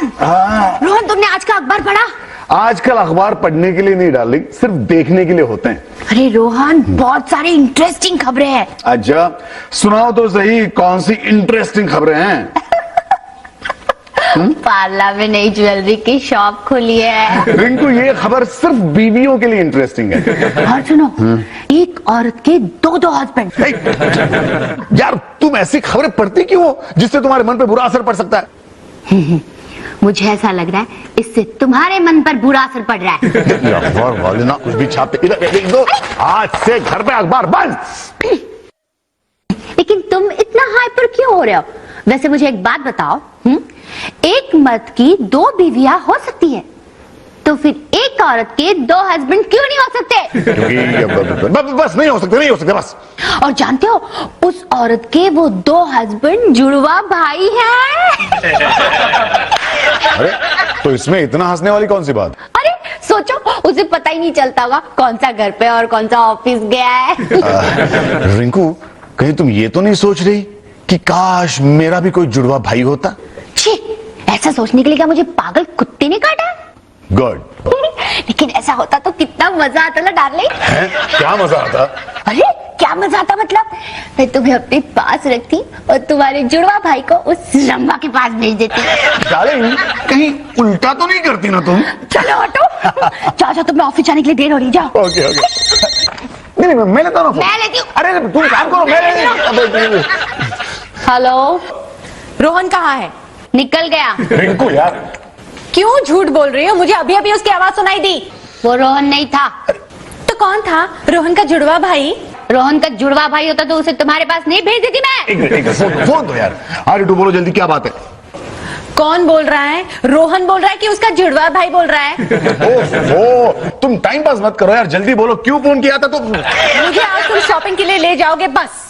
रोहन, रोहन तुमने आज का अखबार पढ़ा? आजकल अखबार पढ़ने के लिए नहीं डार्लिंग, सिर्फ देखने के लिए होते हैं। अरे रोहन, बहुत सारी इंटरेस्टिंग खबरें हैं। अच्छा सुनाओ तो सही, कौन सी इंटरेस्टिंग खबरें हैं? पार्ला में नई ज्वेलरी की शॉप खुली है। रिंकू ये खबर सिर्फ बीवियों के लिए इंटरेस्टिंग है। और सुनो, एक औरत के दो हस्बैंड। यार तुम ऐसी खबरें पढ़ती क्यों हो जिससे तुम्हारे मन पे बुरा असर पड़ सकता है? मुझे ऐसा लग रहा है इससे तुम्हारे मन पर बुरा असर पड़ रहा है। अखबार वाले ना कुछ भी छापते, इधर आज से घर पे अखबार बंद। लेकिन तुम इतना हाइपर क्यों हो रहे हो? वैसे मुझे एक बात बताओ, एक मर्द की 2 बीवियां हो सकती है, तो फिर एक औरत के 2 हस्बैंड क्यों नहीं हो सकते? बस नहीं हो सकते बस। और जानते हो, उस औरत के वो 2 हस्बैंड जुड़वा भाई हैं। अरे तो इसमें इतना हंसने वाली कौन सी बात? अरे सोचो, उसे पता ही नहीं चलता होगा कौन सा घर पे और कौन सा ऑफिस गया है। रिंकू कहीं तुम ये तो नहीं सोच रही कि काश मेरा भी कोई जुड़वा भाई होता? छी, ऐसा सोचने के लिए क्या मुझे पागल कुत्ते ने काटा? गुड। लेकिन ऐसा होता तो कितना मजा आता ना डार्लिंग। क्या मजा आता? अरे क्या मजा आता मतलब, मैं तुम्हें अपने पास रखती और तुम्हारे जुड़वा भाई को उस रंभा के पास भेज देती। डार्लिंग कहीं उल्टा तो नहीं करती ना तुम? चलो हटो, जाओ जाओ, तुम्हें ऑफिस जाने के लिए देर हो रही, जाओ। ओके नहीं मैं लेता हूँ। मैं लेती हूँ। अरे तुम काम करो, मैं ले। हेलो, रोहन कहाँ है? निकल गया। रिंकू यार क्यों झूठ बोल रही हो? मुझे अभी अभी उसकी आवाज सुनाई दी। वो रोहन नहीं था। तो कौन था? रोहन का जुड़वा भाई? रोहन का जुड़वा भाई होता तो उसे तुम्हारे पास नहीं भेज देती मैं। एक मिनट, फोन दो यार। अरे तू बोलो जल्दी, क्या बात है? कौन बोल रहा है? रोहन बोल रहा है कि उसका जुड़वा भाई बोल रहा है? ओह तुम टाइम पास मत करो यार, जल्दी बोलो क्यों फोन किया था तुम? मुझे आज तुम शॉपिंग के लिए ले जाओगे बस।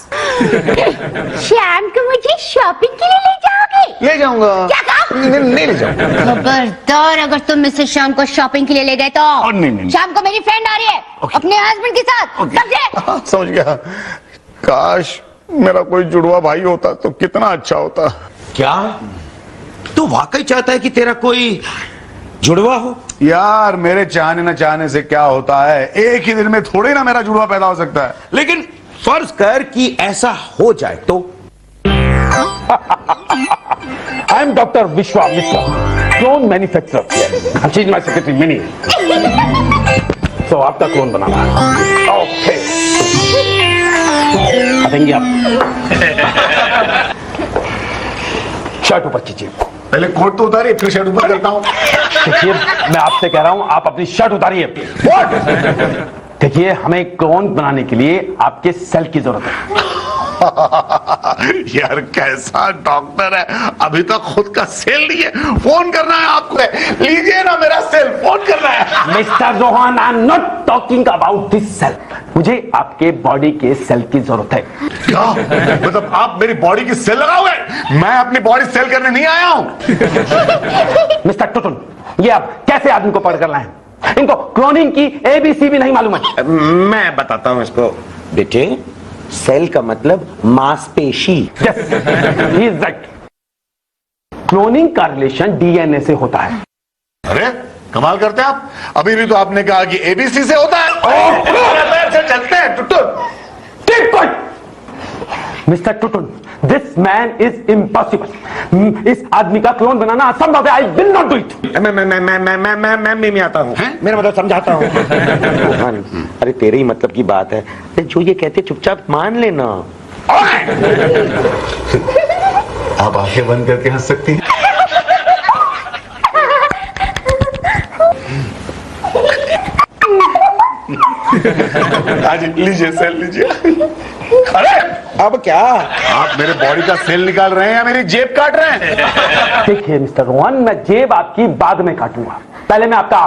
शाम को मुझे शॉपिंग के लिए ले जाओगे? ले जाऊंगा। क्या कहा? नहीं ले जाऊंगा। खबरदार अगर तुम इसे शाम को शॉपिंग के लिए ले गए तो। नहीं। शाम को मेरी फ्रेंड आ रही है अपने हस्बैंड के साथ, समझे? समझ गया। काश मेरा कोई जुड़वा भाई होता तो कितना अच्छा होता। क्या तू वाकई चाहता है कि तेरा कोई जुड़वा हो? यार मेरे चाहने न चाहने से क्या होता है, एक ही दिन में थोड़ी ना मेरा जुड़वा पैदा हो सकता है। लेकिन फर्ज कर कि ऐसा हो जाए तो? I am Dr. Vishwa Mishra, clone manufacturer. I've changed my secretary many. So आपका क्लोन बनाना है। Okay. हटेंगे आप। शर्ट ऊपर खींचिए। पहले कोट तो उतारिए फिर शर्ट ऊपर करता हूँ। देखिए मैं आपसे कह रहा हूं, आप अपनी शर्ट उतारिए। देखिए हमें क्लोन बनाने के लिए आपके सेल की जरूरत है। यार कैसा डॉक्टर है, अभी तक खुद का सेल नहीं है, फोन करना है आपको। लीजिए ना मेरा सेल, फोन करना है। Mister Rohan, I am not talking about this cell. मुझे आपके बॉडी के सेल की जरूरत है। क्या मतलब आप मेरी बॉडी की सेल लगाओगे? मैं अपनी बॉडी सेल करने नहीं आया हूँ। मिस्टर टुटुन, ये आप कैसे आदमी को पकड़ कर लाए? इनको क्लोनिंग की ABC भी नहीं मालूम है। मैं बताता हूं इसको। बेटे सेल का मतलब मांसपेशी। Yes, he is right. Cloning का रिलेशन DNA से होता है। अरे कमाल करते हैं आप, अभी भी तो आपने कहा कि ABC से होता है। पैर से चलते हैं Tutun. Mister Tutun, this man is impossible. इस आदमी का क्लोन बनाना असंभव है। I will not do it. मैं भी आता हूँ, मेरा मतलब समझाता हूँ। रोहन, अरे तेरे ही मतलब की बात है, जो ये कहते चुपचाप मान लेना। आप आंखें बंद करके हंस सकती हैं। आज लीजिए सेल लीजिए। अरे अब क्या? आप मेरे बॉडी का सेल निकाल रहे हैं या मेरी जेब काट रहे हैं? देखिए मिस्टर रोहन, मैं जेब आपकी बाद में काटूंगा, पहले मैं आपका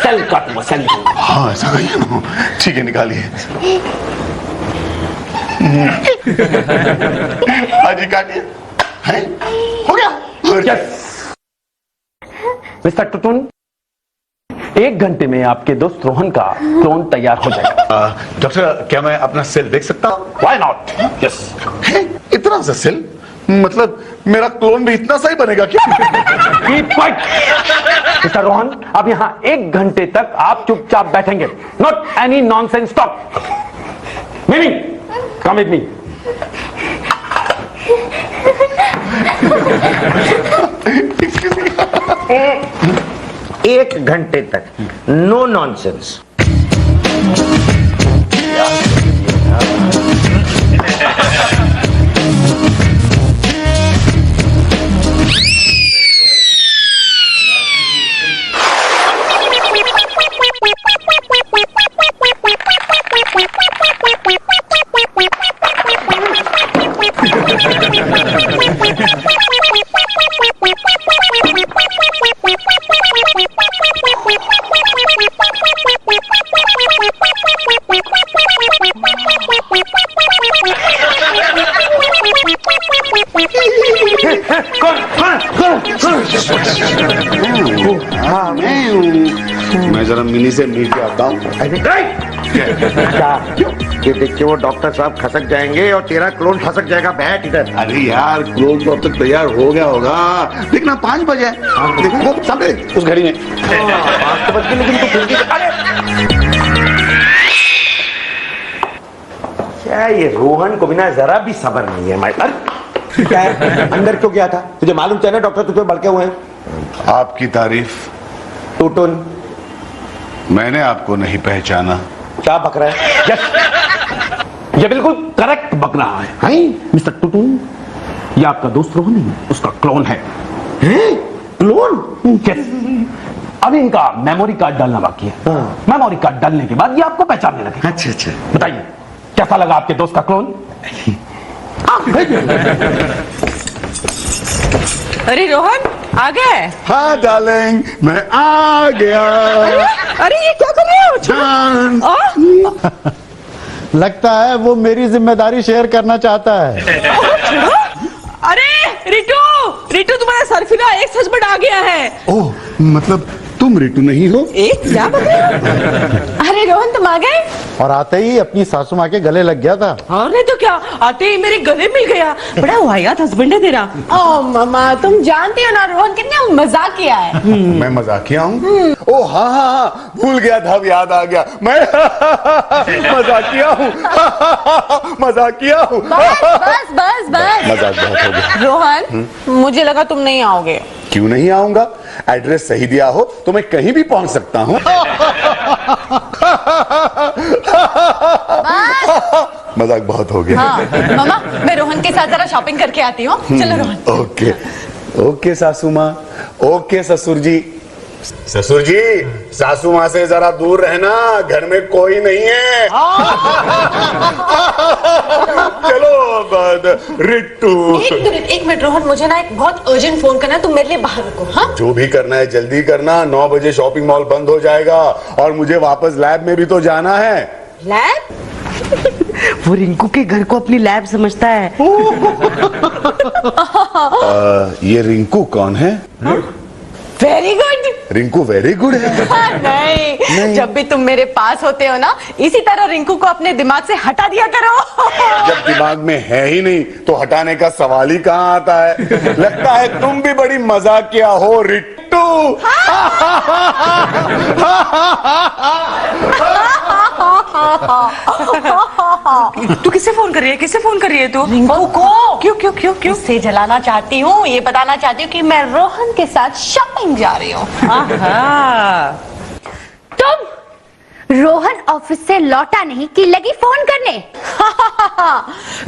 सेल काटूंगा। सेल। हाँ ऐसा नहीं है ना, ठीक है निकालिए। हाजी काटिए। हैं? हो गया। मिस्टर टुटुन, 1 घंटे में आपके दोस्त रोहन का क्लोन तैयार हो जाएगा। डॉक्टर क्या मैं अपना सेल देख सकता हूँ? Why not? Yes. इतना सा सेल मतलब मेरा क्लोन भी इतना सही बनेगा क्या? Keep quiet! मिस्टर रोहन, अब यहां 1 घंटे तक आप चुपचाप बैठेंगे. Not any nonsense talk. मिमी, कम विद मी. 1 घंटे तक नो नॉनसेंस. हाँ मैं हूँ. मैं जरा मिनी से मिल के आता हूँ. क्या? ये देख के वो डॉक्टर साहब खसक जाएंगे और तेरा क्लोन फसक जाएगा. बैठ इधर. अरे यार क्लोन तो अब तक तैयार हो गया होगा. देखना 5 बजे. देखना वो सामने उस घड़ी में. 5 बज गए लेकिन तू फिर भी. क्या ये रोहन को बिना जरा भी सब्र नहीं है. मैं क्या है? अंदर क्यों गया था? तुझे मालूम चला डॉक्टर तुझे भड़के हुए हैं. आपकी तारीफ. टूटून, मैंने आपको नहीं पहचाना. क्या बक रहा है? यस, ये बिल्कुल करेक्ट बक रहा है. मिस्टर टुटुन, ये आपका दोस्त रोहन नहीं, उसका क्लोन है. क्लोन? यस. अभी इनका मेमोरी कार्ड डालना बाकी है. मेमोरी कार्ड डालने के बाद ये आपको पहचानने लगे. अच्छा अच्छा. बताइए, कैसा लगा आपके दोस्त का क्लोन? अरे रोहन आ गए. हाँ डार्लिंग, मैं आ गया. अरे ये क्या कर रहे हो? लगता है वो मेरी जिम्मेदारी शेयर करना चाहता है. अरे रिटू तुम्हारा सरफिरा एक्स हस्बैंड आ गया है. ओह, मतलब तुम रिटू नहीं हो? क्या बता रहे हो? अरे रोहन तुम आ गए. और आते ही अपनी सासू माँ के गले लग गया था. और नहीं तो क्या, आते ही मेरे गले मिल गया. बड़ा वाहियात हस्बैंड है तेरा. ओ मामा, तुम जानती हो ना रोहन कितना मजाकिया है. मैं मजाकिया हूँ? ओ हाँ हाँ हाँ, भूल गया था, अब याद आ गया. मैं मजाकिया हूँ. मजाकिया हूँ. बस मजाक बहुत हो गया. रोहन, मुझे लगा तुम नहीं आओगे. क्यों नहीं आऊंगा? एड्रेस सही दिया हो तो मैं कहीं भी पहुंच सकता हूँ. मजाक बहुत हो गया. हाँ मामा, मैं रोहन के साथ जरा शॉपिंग करके आती हूँ. चलो रोहन. ओके ओके सासू माँ. ओके ससुर जी. ससुर जी, सासू माँ से जरा दूर रहना, घर में कोई नहीं है. चलो रिट्टू. एक मिनट रोहन, मुझे ना एक बहुत अर्जेंट फोन करना है. तुम मेरे लिए बाहर रुको. हाँ जो भी करना है जल्दी करना. 9 बजे शॉपिंग मॉल बंद हो जाएगा और मुझे वापस लैब में भी तो जाना है. लैब? वो रिंकू के घर को अपनी लैब समझता है. ये रिंकू कौन है? Very good. Rinku very good है. नहीं, जब भी तुम मेरे पास होते हो ना, इसी तरह रिंकू को अपने दिमाग से हटा दिया करो. जब दिमाग में है ही नहीं तो हटाने का सवाल ही कहाँ आता है. लगता है तुम भी बड़ी मजाकिया हो रिट्टू. तू किससे फोन कर रही है? किससे फोन कर रही है तू? रिंकू को. क्यों? उससे जलाना चाहती हूँ. ये बताना चाहती हूँ कि मैं रोहन के साथ शॉपिंग जा रही हूँ. तुम रोहन ऑफिस से लौटा नहीं कि लगी फोन करने?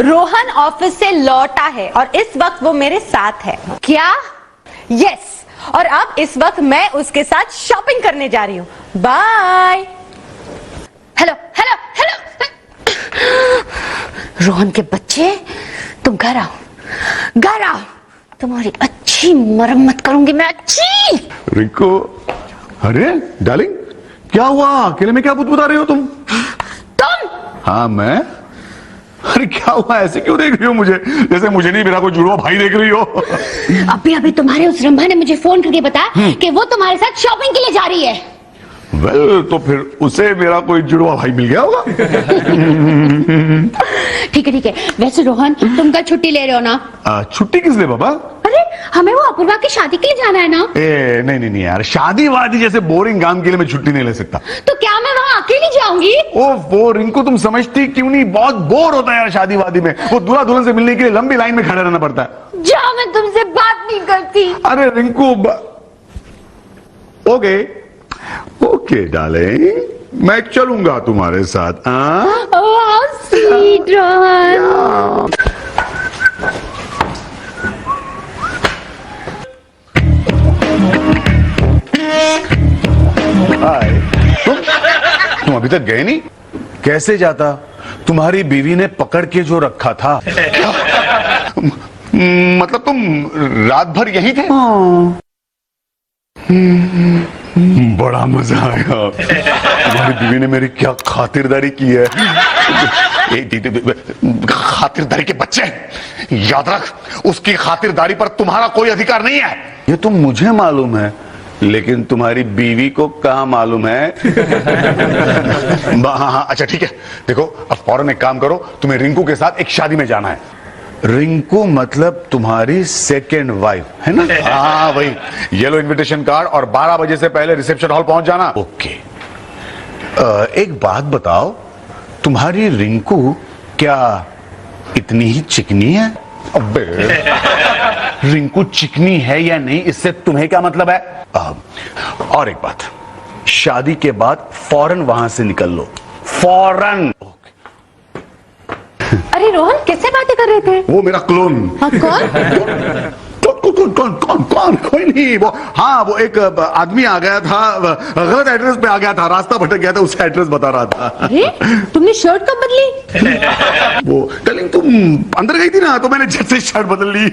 रोहन ऑफिस से लौटा है और इस वक्त वो मेरे साथ है. क्या? यस, और अब इस वक्त मैं उसके साथ शॉपिंग करने जा रही हूँ. Bye. Hello hello hello. Rohan के बच्चे, तुम घर आओ. तुम्हारी अच्छी मरम्मत करूंगी मैं. अच्छी. रिंकू, अरे डार्लिंग, क्या हुआ? अकेले में क्या बुदबुदा रही हो तुम? हाँ मैं. अरे क्या हुआ? ऐसे क्यों देख रही हो मुझे? जैसे मुझे नहीं, मेरा कोई जुड़वा भाई देख रही हो. अभी तुम्हारे उस रंभा ने मुझे फोन करके बताया कि वो तुम्हारे साथ शॉपिंग के लिए जा रही है. वेल तो फिर उसे मेरा कोई जुड़वा भाई मिल गया होगा। ठीक है वैसे रोहन तुम कल छुट्टी ले रहे हो ना? छुट्टी किस लिए बाबा? अरे हमें वो अपूर्वा की शादी के लिए जाना है ना। नहीं यार, शादी वादी जैसे बोरिंग काम के लिए मैं छुट्टी नहीं ले सकता। तो क्या मैं वहाँ अकेली जाऊंगी? वो रिंकू तुम समझती क्यों नहीं, बहुत बोर होता है यार शादी वादी में। वो दूल्हा दुल्हन से मिलने के लिए लंबी लाइन में खड़ा रहना पड़ता है। जाओ, मैं तुमसे बात नहीं करती। अरे रिंकू ओके डार्लिंग, मैं चलूंगा तुम्हारे साथ। वाह स्वीट रोहन। हाय, तुम अभी तक गए नहीं? कैसे जाता? तुम्हारी बीवी ने पकड़ के जो रखा था। मतलब तुम रात भर यहीं थे? बड़ा मजा आया। तुम्हारी बीवी ने मेरी क्या खातिरदारी की है। खातिरदारी के बच्चे, याद रख, उसकी खातिरदारी पर तुम्हारा कोई अधिकार नहीं है। ये तो मुझे मालूम है, लेकिन तुम्हारी बीवी को कहाँ मालूम है। हाँ, अच्छा ठीक है। देखो अब फौरन एक काम करो, तुम्हें रिंकू के साथ एक शादी में जाना है। रिंकू मतलब तुम्हारी सेकेंड वाइफ है ना? हाँ वही। येलो इनविटेशन कार्ड और 12 बजे से पहले रिसेप्शन हॉल पहुंच जाना। ओके। एक बात बताओ, तुम्हारी रिंकू क्या इतनी ही चिकनी है? अबे रिंकू चिकनी है या नहीं, इससे तुम्हें क्या मतलब है? और एक बात, शादी के बाद फौरन वहां से निकल लो, फौरन। अरे रोहन किससे बातें कर रहे थे? वो मेरा क्लोन। हाँ, कौन? कौन? कोई नहीं। वो एक आदमी आ गया था, गलत एड्रेस पे आ गया था, रास्ता भटक गया था, उसका एड्रेस बता रहा था। अरे तुमने शर्ट कब बदली? वो डार्लिंग तुम अंदर गई थी ना, तो मैंने झट से शर्ट बदल ली।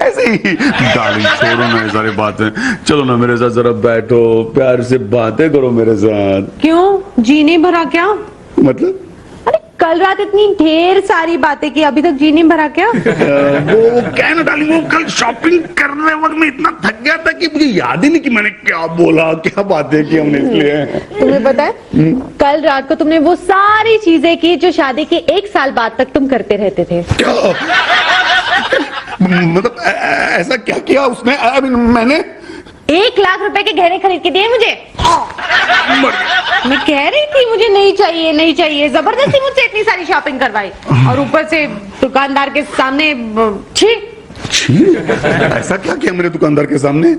ऐसे ही। डार्लिंग छोड़ो ना ये सारी बातें, चलो ना मेरे साथ जरा बैठो, प्यार से बातें करो मेरे साथ। क्यों, जी नहीं भरा क्या? मतलब अरे कल रात इतनी ढेर सारी बातें की, अभी तक जी नहीं भरा क्या? वो क्या है ना डार्लिंग, वो कल शॉपिंग करने वक्त मैं इतना थक गया था कि मुझे याद ही नहीं कि मैंने क्या बोला, क्या बातें की हमने, इसलिए। तुम्हें पता है कल रात को तुमने वो सारी चीजें की जो शादी के 1 साल बाद तक तुम करते रहते थे। क्या मतलब ऐसा क्या किया उसने? मैंने 1 लाख रुपए के गहने खरीद के दिए मुझे। मैं कह रही थी मुझे नहीं चाहिए, जबरदस्ती मुझसे इतनी सारी शॉपिंग करवाई, और ऊपर से दुकानदार के सामने छी। ऐसा क्या किया मेरे दुकानदार के सामने?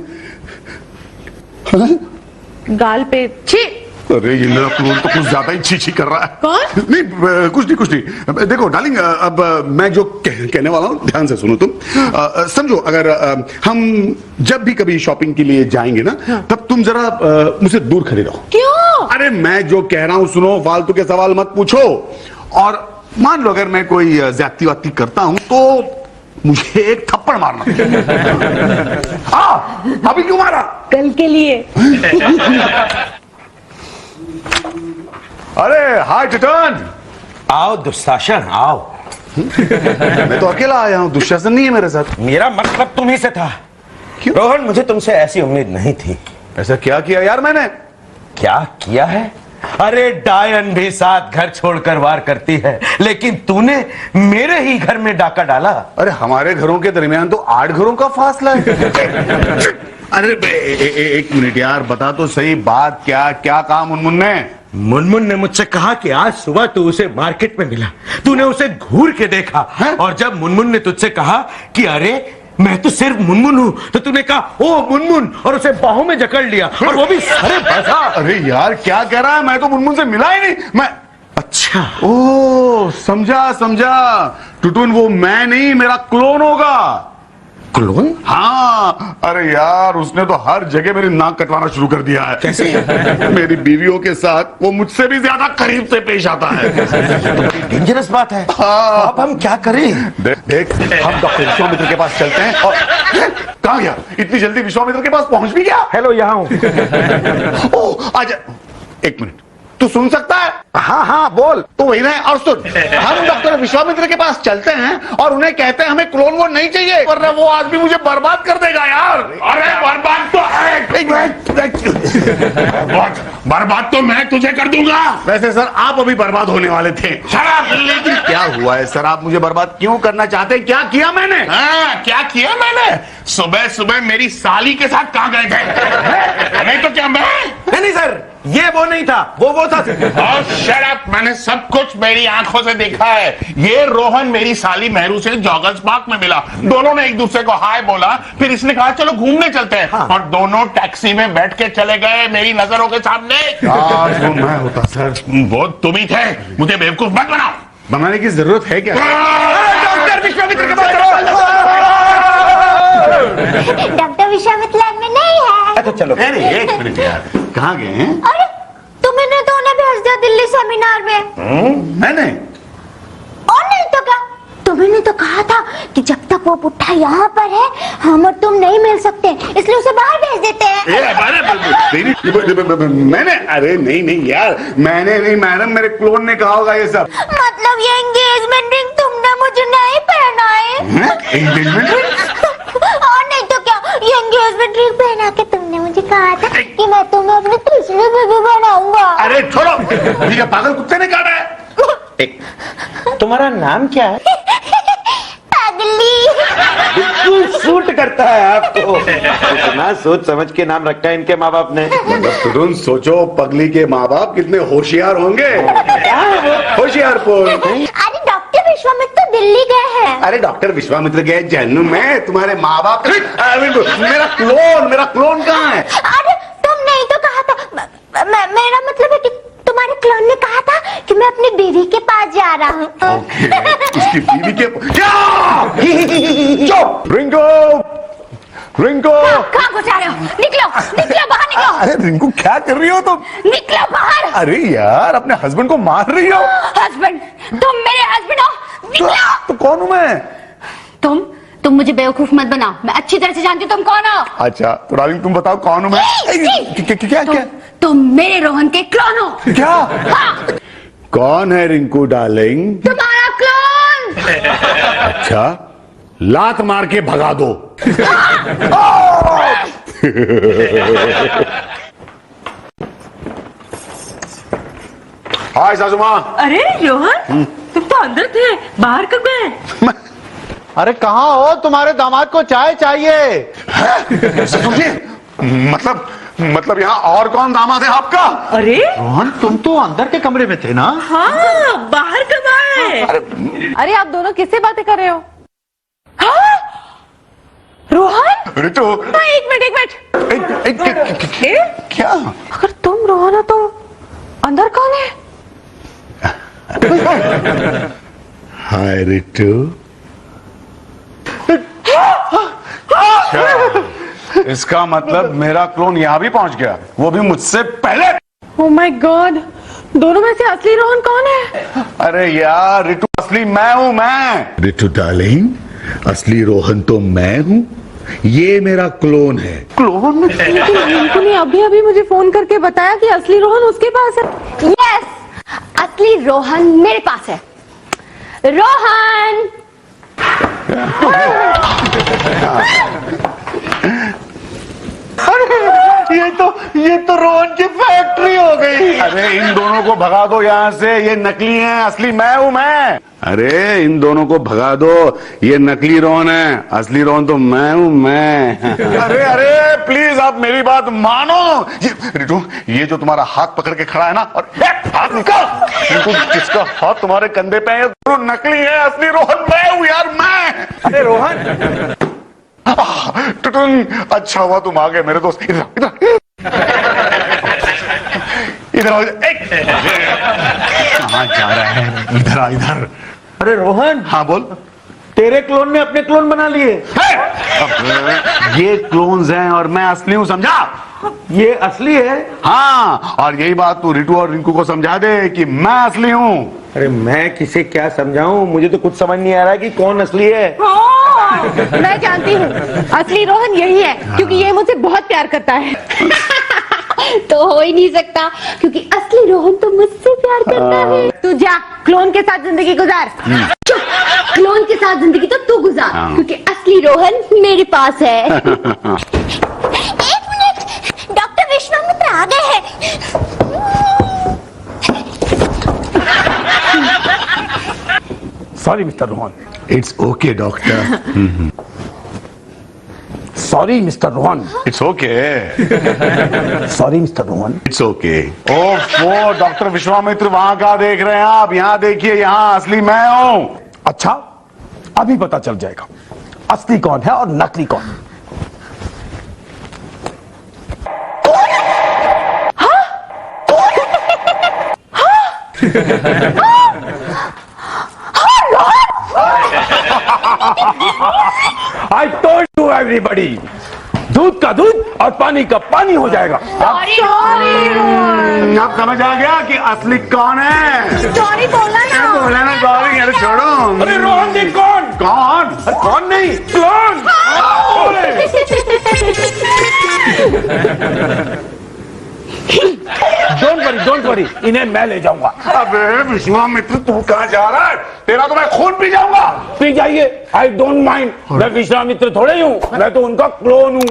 गाल पे छी। अरे ये मेरा क्लोन तो कुछ ज्यादा ही छी कर रहा है। कौन? नहीं कुछ नहीं। देखो डार्लिंग, अब मैं जो कहने वाला हूँ ध्यान से सुनो तुम। समझो, अगर हम जब भी कभी शॉपिंग के लिए जाएंगे ना, तब तुम जरा मुझसे दूर खड़े रहो। क्यों? अरे मैं जो कह रहा हूँ सुनो, फालतू के सवाल मत पूछो। और मान लो अगर मैं कोई ज्यादती वाती करता हूँ तो मुझे एक थप्पड़ मारना। अभी क्यों मारा? कल के लिए। अरे हाय टिटन। आओ दुशासन, आओ। मैं तो अकेला आया हूँ, दुशासन नहीं है मेरे साथ। मेरा मतलब तुम्ही से था। क्यों? रोहन, मुझे तुमसे ऐसी उम्मीद नहीं थी। ऐसा क्या किया यार मैंने? क्या किया है? अरे डायन भी साथ घर छोड़कर वार करती है, लेकिन तूने मेरे ही घर में डाका डाला। अरे हमारे घरों के दरमियान तो 8 घरों का फासला है। अरे एक मिनट यार, बता तो सही, बात क्या कहा मुनमुन ने? मुनमुन ने मुझसे कहा कि आज सुबह तू उसे मार्केट में मिला, तूने उसे घूर के देखा है? और जब मुनमुन ने तुझसे कहा कि अरे मैं तो सिर्फ मुनमुन हूं, तो तूने कहा ओ मुनमुन, और उसे बाहों में जकड़ लिया, और वो भी सारे बसा। अरे यार क्या कह रहा है? मैं तो मुनमुन से मिला ही नहीं। मैं अच्छा, ओ समझा। टुटुन वो मैं नहीं, मेरा क्लोन होगा। क्लोन? हाँ, अरे यार उसने तो हर जगह मेरी नाक कटवाना शुरू कर दिया है। कैसे? मेरी बीवियों के साथ वो मुझसे भी ज्यादा करीब से पेश आता है। डेंजरस बात है। हाँ। अब हम क्या करें? देख हम डॉक्टर विश्वामित्र के पास चलते हैं। और कहाँ गया? इतनी जल्दी विश्वामित्र के पास पहुंच भी गया? हेलो, यहाँ हूं। ओ आजा, एक मिनट। तू सुन सकता है? हाँ हाँ बोल। तो वही रहे और सुन, हम डॉक्टर विश्वामित्र के पास चलते हैं और उन्हें कहते हैं हमें क्लोन वो नहीं चाहिए, वरना वो आदमी मुझे बर्बाद कर देगा यार। अरे बर्बाद तो बर्बाद तो मैं तुझे कर दूंगा। वैसे सर आप अभी बर्बाद होने वाले थे। शराब, लेकिन क्या हुआ है सर, आप मुझे बर्बाद क्यों करना चाहते हैं? क्या किया मैंने? हाँ, क्या किया मैंने? सुबह सुबह मेरी साली के साथ कहाँ गए थे? नहीं तो क्या मैं? नहीं सर, ये वो नहीं था, वो था। और शराब, मैंने सब कुछ मेरी आंखों से देखा है। ये रोहन मेरी साली मेहरू से जॉगर्स पार्क में मिला, दोनों ने एक दूसरे को हाय बोला, फिर इसने कहा चलो घूमने चलते हैं। हाँ। और दोनों टैक्सी में बैठ के चले गए मेरी नजरों के सामने। आज वो मैं होता सर। वो तुम ही थे, मुझे बेवकूफ मत बनाओ। बनाने की जरूरत है क्या? डॉक्टर विश्वामित्र के पास डॉक्टर विश्वामित्र में नहीं है। अच्छा चलो। अरे एक मिनट यार, कहाँ गए हैं? अरे तुम्हें तो उन्हें भेज दिया दिल्ली सेमिनार में। मैंने? और नहीं तो क्या, तुम्हें तो कहा था कि जब तक वो बुढ़ा यहाँ पर है हम और तुम नहीं मिल सकते, इसलिए उसे बाहर भेज देते हैं। मैंने? अरे नहीं यार, मैंने नहीं मैडम, मेरे क्लोन ने कहा होगा ये सब। मतलब ये एंगेजमेंट रिंग तुमने मुझे नहीं पहनाई? Engagement ring? और नहीं तो क्या, ये एंगेजमेंट रिंग पहना के तुमने मुझे कहा था कि मैं तुम्हें अपनी तीसरी बीवी बनाऊंगा। अरे छोड़ो, ये पागल कुत्ते ने काटा है। तुम्हारा नाम क्या है? पागली। बिल्कुल सूट करता है आपको। इतना सोच समझ के नाम रखा है इनके माँ बाप ने। तुम सोचो, पगली के माँ बाप कितने होशियार होंगे। होशियारपुर। अरे डॉक्टर विश्वामित्र तो दिल्ली गए हैं। अरे डॉक्टर विश्वामित्र गए जन्म में, तुम्हारे माँ बाप। मेरा क्लोन कहाँ है? अरे तुम नहीं तो कहा था, मेरा मतलब है कि तुम्हारे क्लोन ने कहा था कि मैं अपनी बीवी के पास जा रहा हूँ। उसकी बीवी के क्या? चुप रिंको कहाँ घुस रहे हो? निकलो बाहर निकलो। अरे रिंकू क्या कर रही हो तुम? निकलो बाहर। अरे यार, अपने हस्बैंड को मार रही हो। हस्बैंड? तुम मेरे हस्बैंड हो? निकलो। तो कौन हूँ मैं? तुम मुझे बेवकूफ मत बनाओ, मैं अच्छी तरह से जानती हूँ तुम कौन हो। अच्छा तो डार्लिंग तुम बताओ कौन हूँ मैं? क्या? तुम मेरे रोहन के क्लोन हो। क्या? हाँ। कौन है रिंकू डार्लिंग? तुम्हारा क्लोन। अच्छा, लात मार के भगा दो। हाय सासू माँ। अरे रोहन, तुम तो अंदर थे, बाहर कब गए? अरे कहाँ हो? तुम्हारे दामाद को चाय चाहिए। सासू जी, मतलब यहाँ और कौन दामाद है आपका? अरे रोहन, तुम तो अंदर के कमरे में थे ना? हाँ, बाहर कब आए? अरे आप दोनों किससे बातें कर रहे हो? हाँ? रोहन? रितु, हाँ, एक मिनट। क्या? अगर तुम रोहन हो तो अंदर कौन है? हाय रितु। इसका मतलब मेरा क्लोन यहाँ भी पहुंच गया, वो भी मुझसे पहले। ओह माय गॉड, दोनों में से असली रोहन कौन है? अरे यार रितु, असली मैं हूँ मैं। रितु डार्लिंग, असली रोहन तो मैं हूँ, ये मेरा क्लोन है। क्लोन? लेकिन रिंकू ने अभी मुझे फोन करके बताया कि असली रोहन उसके पास है। यस, असली रोहन मेरे पास है। रोहन। ये तो रोहन की फैक्ट्री हो गई। अरे इन दोनों को भगा दो यहाँ से, ये नकली हैं, असली मैं हूँ मैं। अरे इन दोनों को भगा दो, ये नकली रोहन है, असली रोहन तो मैं हूँ मैं। अरे प्लीज आप मेरी बात मानो। रितु, ये जो तुम्हारा हाथ पकड़ के खड़ा है ना, और हाथ निकाल। रितु, जिसका हाथ तुम्हारे कंधे पे है, वो नकली है, असली रोहन मैं हूँ यार मैं। अरे रोहन, टुटुन, अच्छा हुआ तुम आ गए मेरे दोस्त। इधर आओ। कहाँ जा रहा है? इधर आ, इधर। अरे रोहन। हाँ बोल। तेरे क्लोन ने अपने क्लोन बना लिए। ये क्लोन्स हैं और मैं असली हूँ, समझा? ये असली है? हाँ, और यही बात तू रितु और रिंकू को समझा दे कि मैं असली हूँ। अरे मैं किसे क्या समझाऊं, मुझे तो कुछ समझ नहीं आ रहा है कि कौन असली है। मैं जानती हूँ, असली रोहन यही है, क्योंकि ये मुझसे बहुत प्यार करता है। तो हो ही नहीं सकता क्योंकि असली रोहन तो मुझसे प्यार करता है। तू जा क्लोन के साथ जिंदगी गुजार। चुप, क्लोन के साथ जिंदगी तो तू गुजार क्योंकि असली रोहन मेरे पास है। एक मिनट, डॉक्टर विश्वामित्र आ गए हैं। Sorry mister Rohan, it's okay doctor. Sorry mister Rohan, it's okay, sorry mister Rohan. It's okay. ओफो डॉक्टर विश्वामित्र, वहां क्या देख रहे हैं आप? यहाँ देखिए, यहाँ असली मैं हूँ। अच्छा, अभी पता चल जाएगा असली कौन है और नकली कौन। आई टोल्ड यू एवरीबडी, दूध का दूध और पानी का पानी हो जाएगा। अब समझ आ गया कि असली कौन है? सॉरी बोला ना। बोला ना सॉरी, अरे छोड़ो। अरे रोहन जी कौन? कौन? अरे कौन नहीं, क्लोन। डोंट वरी, इन्हें मैं ले जाऊंगा। अबे विश्वामित्र, तू कहाँ जा रहा है? तेरा तो मैं खून पी जाऊंगा। पी जाइए, आई डोंट माइंड। मैं विश्वामित्र थोड़े ही हूँ, मैं तो उनका क्लोन हूँ।